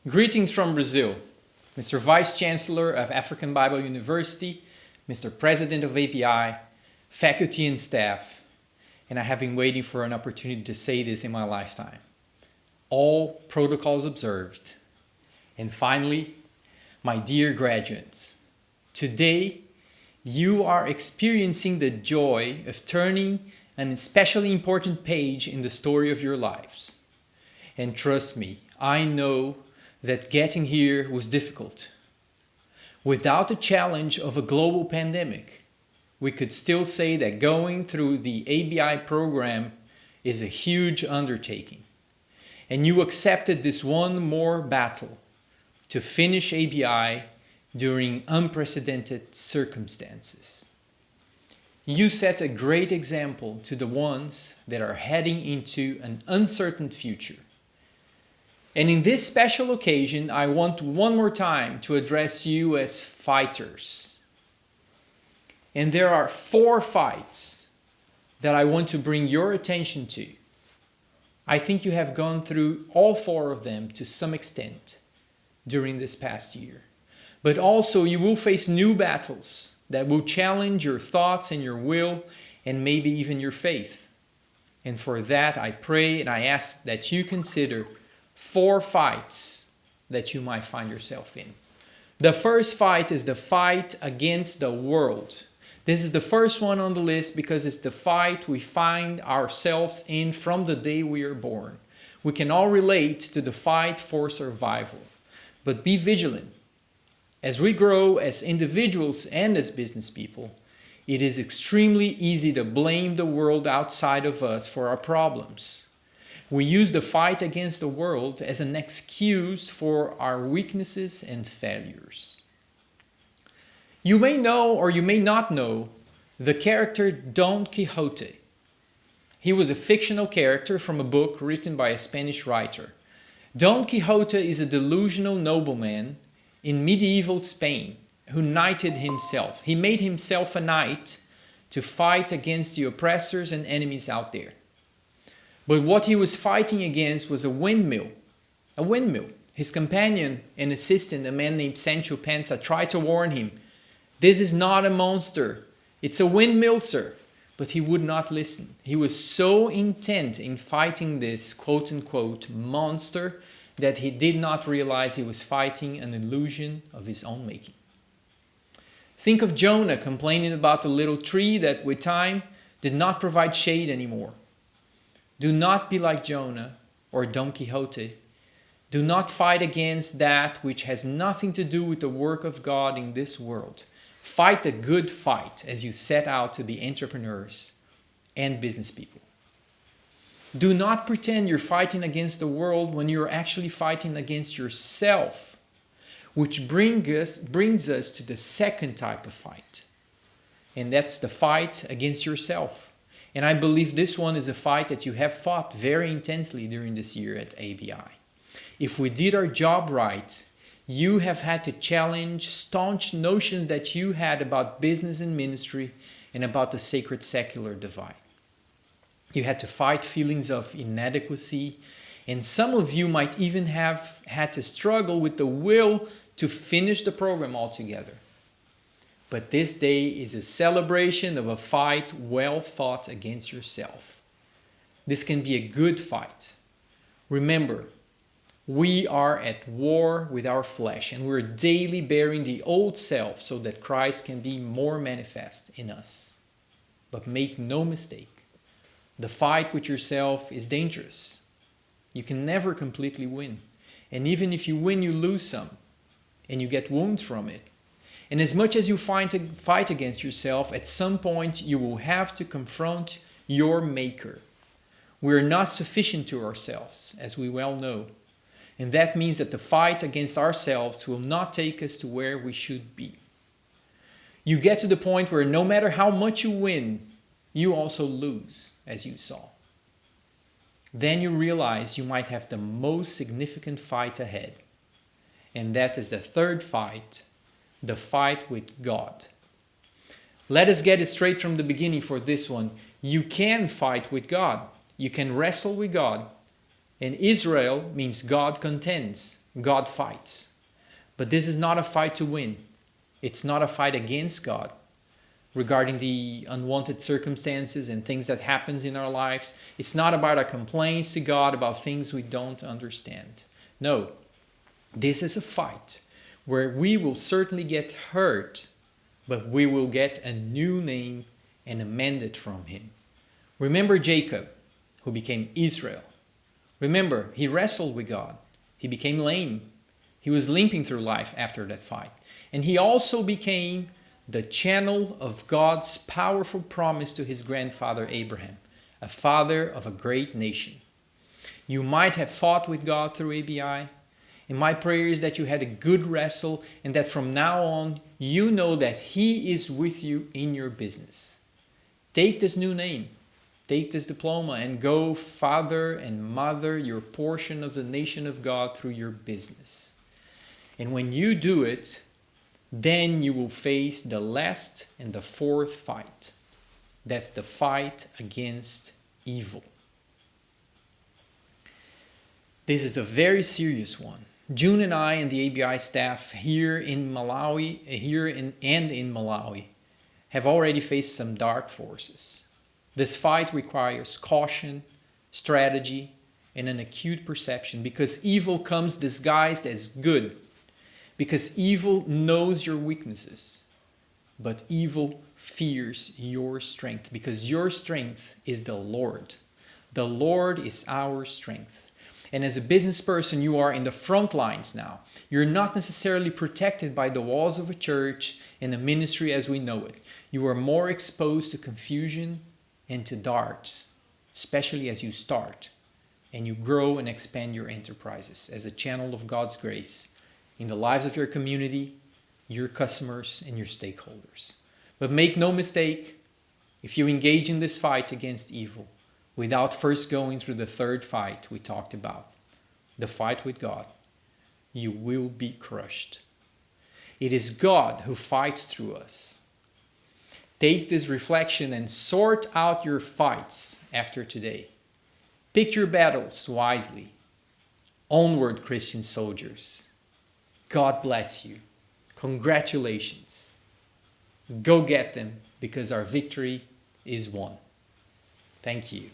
Greetings from Brazil, Mr. Vice Chancellor of African Bible University, Mr. President of ABI, faculty and staff, and I have been waiting for an opportunity to say this in my lifetime. All protocols observed. And finally, my dear graduates, today you are experiencing the joy of turning an especially important page in the story of your lives. And trust me, I know that getting here was difficult. Without the challenge of a global pandemic, we could still say that going through the ABI program is a huge undertaking. And you accepted this one more battle to finish ABI during unprecedented circumstances. You set a great example to the ones that are heading into an uncertain future. And in this special occasion, I want one more time to address you as fighters. And there are 4 fights that I want to bring your attention to. I think you have gone through all 4 of them to some extent during this past year. But also you will face new battles that will challenge your thoughts and your will and maybe even your faith. And for that I pray and I ask that you consider 4 fights that you might find yourself in. The first fight is the fight against the world. This is the first one on the list because it's the fight we find ourselves in from the day we are born. We can all relate to the fight for survival. But be vigilant. As we grow as individuals and as business people, it is extremely easy to blame the world outside of us for our problems. We use the fight against the world as an excuse for our weaknesses and failures. You may know or you may not know the character Don Quixote. He was a fictional character from a book written by a Spanish writer. Don Quixote is a delusional nobleman in medieval Spain who knighted himself. He made himself a knight to fight against the oppressors and enemies out there. But what he was fighting against was a windmill. A windmill. His companion and assistant, a man named Sancho Panza, tried to warn him, "This is not a monster. It's a windmill, sir." But he would not listen. He was so intent in fighting this quote-unquote monster that he did not realize he was fighting an illusion of his own making. Think of Jonah complaining about the little tree that with time did not provide shade anymore. Do not be like Jonah or Don Quixote. Do not fight against that which has nothing to do with the work of God in this world. Fight the good fight as you set out to be entrepreneurs and business people. Do not pretend you're fighting against the world when you're actually fighting against yourself, which brings us to the second type of fight. And that's the fight against yourself. And I believe this one is a fight that you have fought very intensely during this year at ABI. If we did our job right, you have had to challenge staunch notions that you had about business and ministry and about the sacred secular divide. You had to fight feelings of inadequacy, and some of you might even have had to struggle with the will to finish the program altogether. But this day is a celebration of a fight well fought against yourself. This can be a good fight. Remember, we are at war with our flesh and we're daily bearing the old self so that Christ can be more manifest in us. But make no mistake, the fight with yourself is dangerous. You can never completely win. And even if you win, you lose some and you get wounds from it. And as much as you fight against yourself, at some point you will have to confront your maker. We are not sufficient to ourselves, as we well know. And that means that the fight against ourselves will not take us to where we should be. You get to the point where no matter how much you win, you also lose, as you saw. Then you realize you might have the most significant fight ahead. And that is the third fight, the fight with God. Let us get it straight from the beginning for this one. You can fight with God. You can wrestle with God. And Israel means God contends. God fights. But this is not a fight to win. It's not a fight against God regarding the unwanted circumstances and things that happens in our lives. It's not about our complaints to God about things we don't understand. No, this is a fight where we will certainly get hurt, but we will get a new name and amended from him. Remember Jacob, who became Israel. Remember, he wrestled with God. He became lame. He was limping through life after that fight. And he also became the channel of God's powerful promise to his grandfather Abraham, a father of a great nation. You might have fought with God through ABI. And my prayer is that you had a good wrestle and that from now on, you know that he is with you in your business. Take this new name, take this diploma and go father and mother your portion of the nation of God through your business. And when you do it, then you will face the last and the fourth fight. That's the fight against evil. This is a very serious one. June and I and the ABI staff here in Malawi, in Malawi, have already faced some dark forces. This fight requires caution, strategy, and an acute perception because evil comes disguised as good. Because evil knows your weaknesses, but evil fears your strength because your strength is the Lord. The Lord is our strength. And as a business person, you are in the front lines now. You're not necessarily protected by the walls of a church and a ministry as we know it. You are more exposed to confusion and to darts, especially as you start and you grow and expand your enterprises as a channel of God's grace in the lives of your community, your customers, and your stakeholders. But make no mistake, if you engage in this fight against evil, without first going through the third fight we talked about, the fight with God, you will be crushed. It is God who fights through us. Take this reflection and sort out your fights after today. Pick your battles wisely. Onward, Christian soldiers. God bless you. Congratulations. Go get them because our victory is won. Thank you.